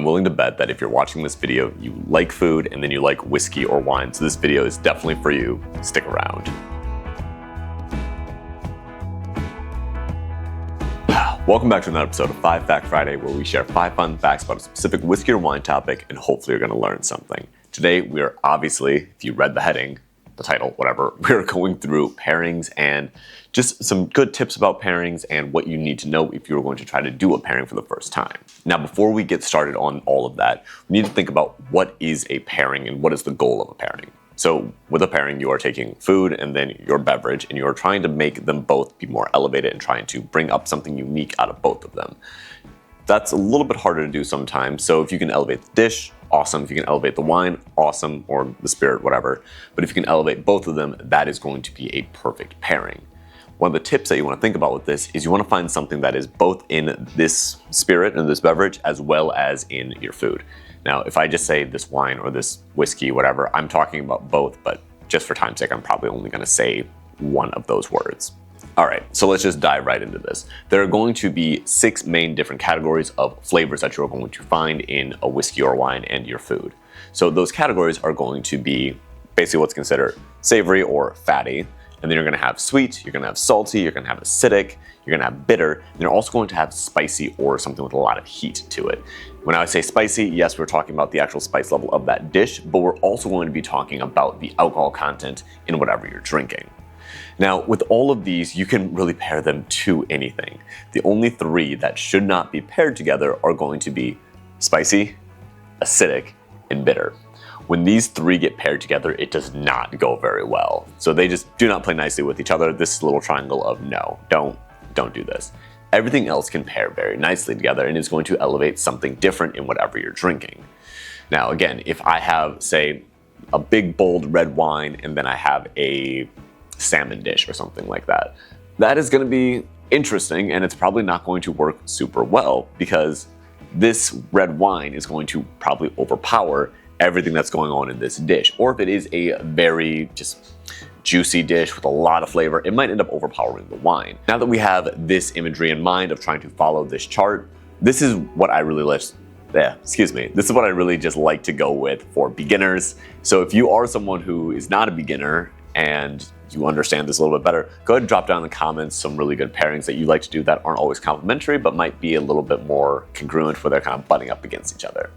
I'm willing to bet that if you're watching this video, you like food and then you like whiskey or wine, so this video is definitely for you. Stick around. Welcome back to another episode of 5 Fact Friday, where we share 5 fun facts about a specific whiskey or wine topic, and hopefully you're going to learn something. Today, we are obviously, if you read the heading, the title, whatever, we're going through pairings and just some good tips about pairings and what you need to know if you're going to try to do a pairing for the first time. Now, before we get started on all of that, we need to think about what is a pairing and what is the goal of a pairing. So with a pairing, you are taking food and then your beverage, and you're trying to make them both be more elevated and trying to bring up something unique out of both of them. That's a little bit harder to do sometimes, so if you can elevate the dish, awesome. If you can elevate the wine, awesome, or the spirit, whatever. But if you can elevate both of them, that is going to be a perfect pairing. One of the tips that you want to think about with this is you want to find something that is both in this spirit and this beverage as well as in your food. Now, if I just say this wine or this whiskey, whatever, I'm talking about both, but just for time's sake, I'm probably only going to say one of those words. All right, so let's just dive right into this. There are going to be 6 main different categories of flavors that you're going to find in a whiskey or wine and your food. So those categories are going to be basically what's considered savory or fatty, and then you're going to have sweet, you're going to have salty, you're going to have acidic, you're going to have bitter, and you're also going to have spicy or something with a lot of heat to it. When I say spicy, yes, we're talking about the actual spice level of that dish, but we're also going to be talking about the alcohol content in whatever you're drinking. Now, with all of these, you can really pair them to anything. The only 3 that should not be paired together are going to be spicy, acidic, and bitter. When these 3 get paired together, it does not go very well. So they just do not play nicely with each other. This little triangle of no, don't do this. Everything else can pair very nicely together and is going to elevate something different in whatever you're drinking. Now, again, if I have, say, a big, bold red wine and then I have a salmon dish or something like that, that is going to be interesting, and it's probably not going to work super well because this red wine is going to probably overpower everything that's going on in this dish. Or if it is a very just juicy dish with a lot of flavor, it might end up overpowering the wine. Now that we have this imagery in mind of trying to follow this chart, this is what I really this is what I really just like to go with for beginners. So if you are someone who is not a beginner and you understand this a little bit better, go ahead and drop down in the comments some really good pairings that you like to do that aren't always complementary, but might be a little bit more congruent where they're kind of butting up against each other.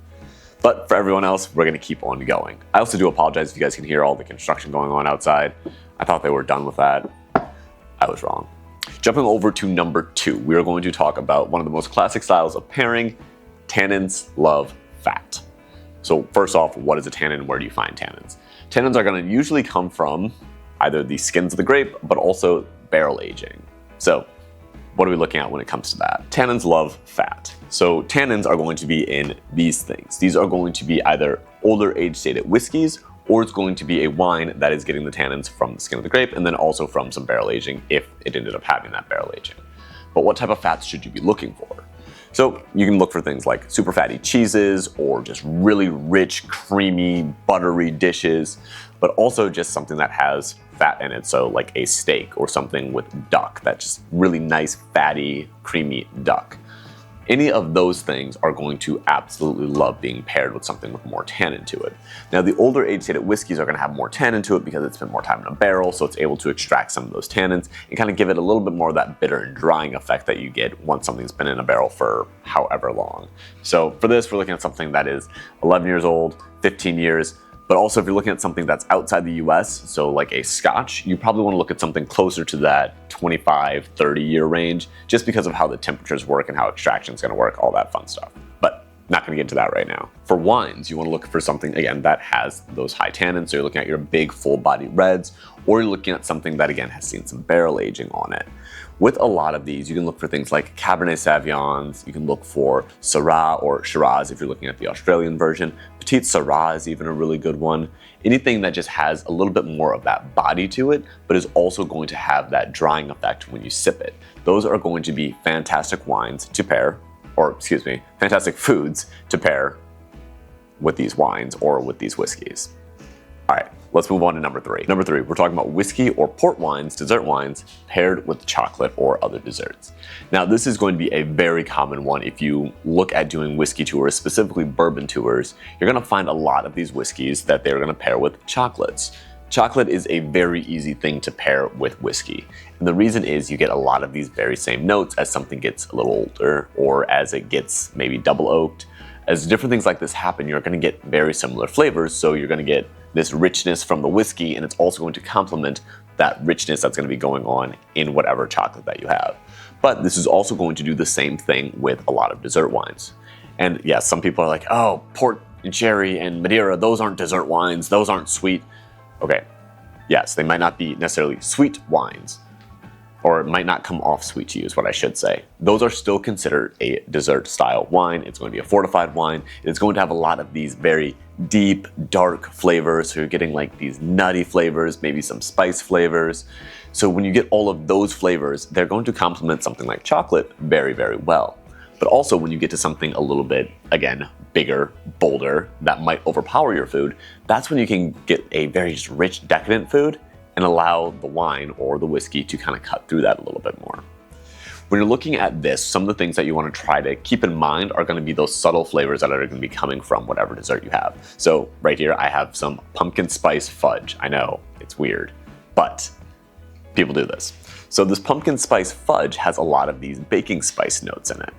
But for everyone else, we're going to keep on going. I also do apologize if you guys can hear all the construction going on outside. I thought they were done with that. I was wrong. Jumping over to number 2, we are going to talk about one of the most classic styles of pairing. Tannins love fat. So first off, what is a tannin? Where do you find tannins? Tannins are going to usually come from either the skins of the grape, but also barrel aging. So what are we looking at when it comes to that? Tannins love fat. So tannins are going to be in these things. These are going to be either older age dated whiskeys, or it's going to be a wine that is getting the tannins from the skin of the grape and then also from some barrel aging if it ended up having that barrel aging. But what type of fats should you be looking for? So you can look for things like super fatty cheeses or just really rich, creamy, buttery dishes, but also just something that has fat in it. So like a steak or something with duck, that's just really nice, fatty, creamy duck. Any of those things are going to absolutely love being paired with something with more tannin to it. Now, the older age-dated whiskeys are going to have more tannin to it because it's spent more time in a barrel, so it's able to extract some of those tannins and kind of give it a little bit more of that bitter and drying effect that you get once something's been in a barrel for however long. So for this, we're looking at something that is 11 years old, 15 years, but also if you're looking at something that's outside the US, so like a Scotch, you probably want to look at something closer to that 25, 30 year range, just because of how the temperatures work and how extraction is going to work, all that fun stuff. But not going to get into that right now. For wines, you want to look for something, again, that has those high tannins, so you're looking at your big full body reds, or you're looking at something that, again, has seen some barrel aging on it. With a lot of these, you can look for things like Cabernet Sauvignons, you can look for Syrah or Shiraz if you're looking at the Australian version. Petit Syrah is even a really good one. Anything that just has a little bit more of that body to it, but is also going to have that drying effect when you sip it. Those are going to be fantastic wines to pair, fantastic foods to pair with these wines or with these whiskeys. All right, Let's move on to number three. Number three, we're talking about whiskey or port wines, dessert wines, paired with chocolate or other desserts. Now, this is going to be a very common one. If you look at doing whiskey tours, specifically bourbon tours, you're going to find a lot of these whiskeys that they're going to pair with chocolates. Chocolate is a very easy thing to pair with whiskey. And the reason is you get a lot of these very same notes as something gets a little older or as it gets maybe double oaked. As different things like this happen, you're going to get very similar flavors. So you're going to get this richness from the whiskey, and it's also going to complement that richness that's going to be going on in whatever chocolate that you have. But this is also going to do the same thing with a lot of dessert wines. And yes, some people are like, oh, port and sherry and Madeira, those aren't dessert wines, those aren't sweet. Okay, yes, they might not be necessarily sweet wines, or it might not come off sweet to you is what I should say. Those are still considered a dessert style wine. It's going to be a fortified wine. It's going to have a lot of these very deep, dark flavors. So you're getting like these nutty flavors, maybe some spice flavors. So when you get all of those flavors, they're going to complement something like chocolate very, very well. But also when you get to something a little bit, again, bigger, bolder, that might overpower your food, that's when you can get a very just rich, decadent food and allow the wine or the whiskey to kind of cut through that a little bit more. When you're looking at this, some of the things that you want to try to keep in mind are going to be those subtle flavors that are going to be coming from whatever dessert you have. So right here, I have some pumpkin spice fudge. I know, it's weird, but people do this. So this pumpkin spice fudge has a lot of these baking spice notes in it.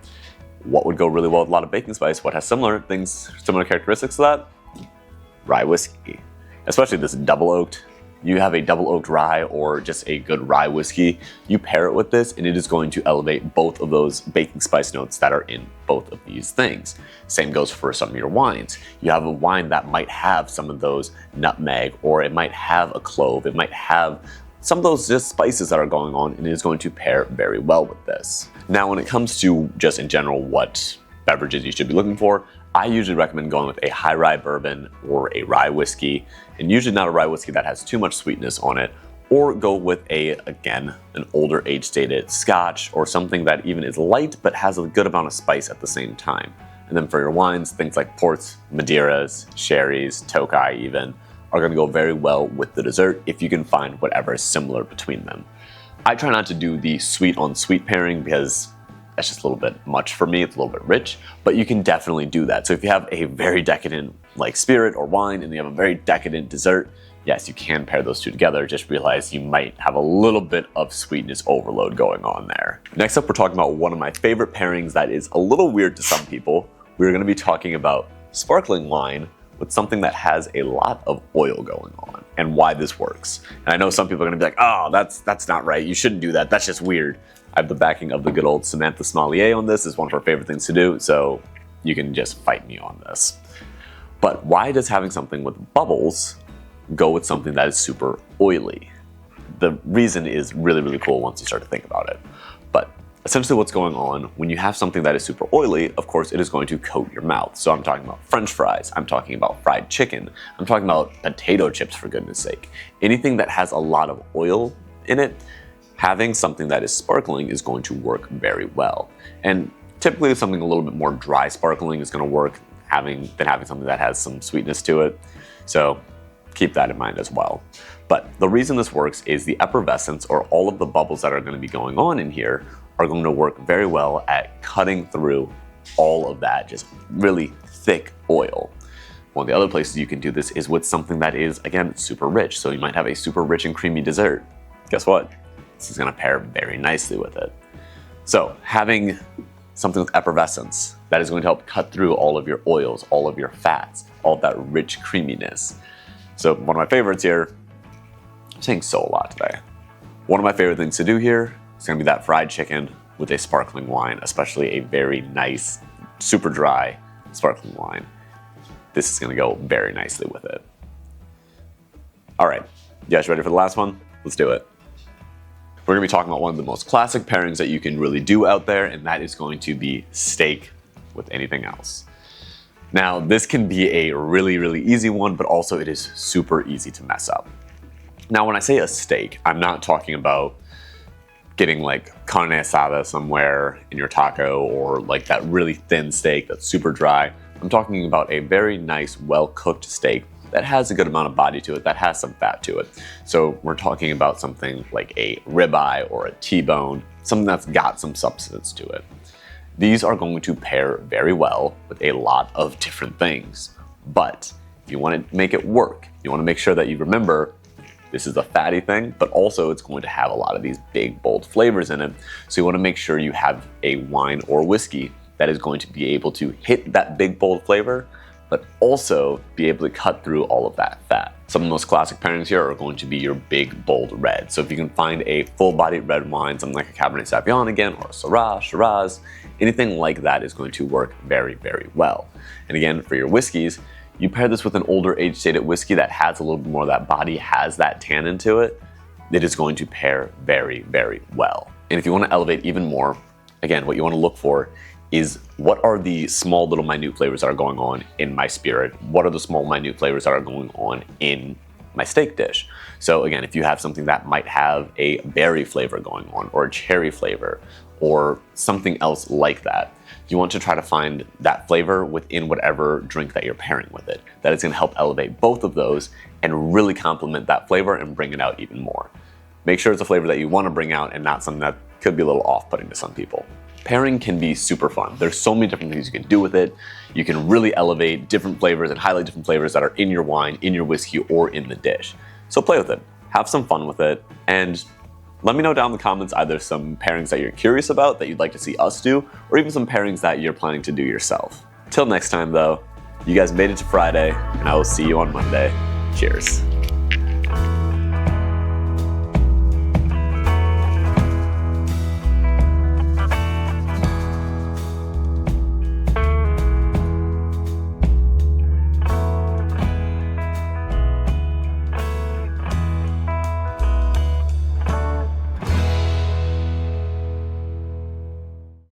What would go really well with a lot of baking spice? What has similar characteristics to that? Rye whiskey. Especially this double oaked. You have a double oaked rye or just a good rye whiskey, you pair it with this and it is going to elevate both of those baking spice notes that are in both of these things. Same goes for some of your wines. You have a wine that might have some of those nutmeg, or it might have a clove, it might have some of those just spices that are going on, and it is going to pair very well with this. Now, when it comes to just in general what beverages you should be looking for, I usually recommend going with a high rye bourbon or a rye whiskey, and usually not a rye whiskey that has too much sweetness on it, or go with an older age stated scotch or something that even is light but has a good amount of spice at the same time. And then for your wines, things like ports, Madeiras, sherries, Tokai even, are going to go very well with the dessert if you can find whatever is similar between them. I try not to do the sweet on sweet pairing because that's just a little bit much for me. It's a little bit rich, but you can definitely do that. So if you have a very decadent like spirit or wine and you have a very decadent dessert, yes, you can pair those two together. Just realize you might have a little bit of sweetness overload going on there. Next up, we're talking about one of my favorite pairings that is a little weird to some people. We're going to be talking about sparkling wine with something that has a lot of oil going on and why this works. And I know some people are going to be like, oh, that's not right. You shouldn't do that. That's just weird. I have the backing of the good old Samantha Sommelier on this. It's one of her favorite things to do, so you can just fight me on this. But why does having something with bubbles go with something that is super oily? The reason is really, really cool once you start to think about it. But essentially what's going on when you have something that is super oily, of course, it is going to coat your mouth. So I'm talking about French fries, I'm talking about fried chicken, I'm talking about potato chips, for goodness sake. Anything that has a lot of oil in it, having something that is sparkling is going to work very well. And typically something a little bit more dry sparkling is going to work than having something that has some sweetness to it. So keep that in mind as well. But the reason this works is the effervescence, or all of the bubbles that are going to be going on in here, are going to work very well at cutting through all of that just really thick oil. One of the other places you can do this is with something that is, again, super rich. So you might have a super rich and creamy dessert. Guess what? This is going to pair very nicely with it. So having something with effervescence that is going to help cut through all of your oils, all of your fats, all of that rich creaminess. So one of my favorites here, I'm saying so a lot today. One of my favorite things to do here is going to be that fried chicken with a sparkling wine, especially a very nice, super dry sparkling wine. This is going to go very nicely with it. All right, you guys ready for the last one? Let's do it. We're going to be talking about one of the most classic pairings that you can really do out there, and that is going to be steak with anything else. Now, this can be a really, really easy one, but also it is super easy to mess up. Now, when I say a steak, I'm not talking about getting like carne asada somewhere in your taco, or like that really thin steak that's super dry. I'm talking about a very nice, well-cooked steak that has a good amount of body to it, that has some fat to it. So we're talking about something like a ribeye or a T-bone, something that's got some substance to it. These are going to pair very well with a lot of different things. But if you want to make it work, you want to make sure that you remember this is a fatty thing, but also it's going to have a lot of these big, bold flavors in it. So you want to make sure you have a wine or whiskey that is going to be able to hit that big, bold flavor, but also be able to cut through all of that fat. Some of the most classic pairings here are going to be your big, bold red. So if you can find a full-bodied red wine, something like a Cabernet Sauvignon again, or a Syrah, Shiraz, anything like that is going to work very, very well. And again, for your whiskeys, you pair this with an older age-stated whiskey that has a little bit more of that body, has that tannin to it, it is going to pair very, very well. And if you want to elevate even more, again, what you want to look for is what are the small little minute flavors that are going on in my spirit? What are the small minute flavors that are going on in my steak dish? So again, if you have something that might have a berry flavor going on, or a cherry flavor, or something else like that, you want to try to find that flavor within whatever drink that you're pairing with it. That is going to help elevate both of those and really complement that flavor and bring it out even more. Make sure it's a flavor that you want to bring out and not something that could be a little off-putting to some people. Pairing can be super fun. There's so many different things you can do with it. You can really elevate different flavors and highlight different flavors that are in your wine, in your whiskey, or in the dish. So play with it, have some fun with it, and let me know down in the comments either some pairings that you're curious about that you'd like to see us do, or even some pairings that you're planning to do yourself. Till next time though, you guys made it to Friday, and I will see you on Monday. Cheers.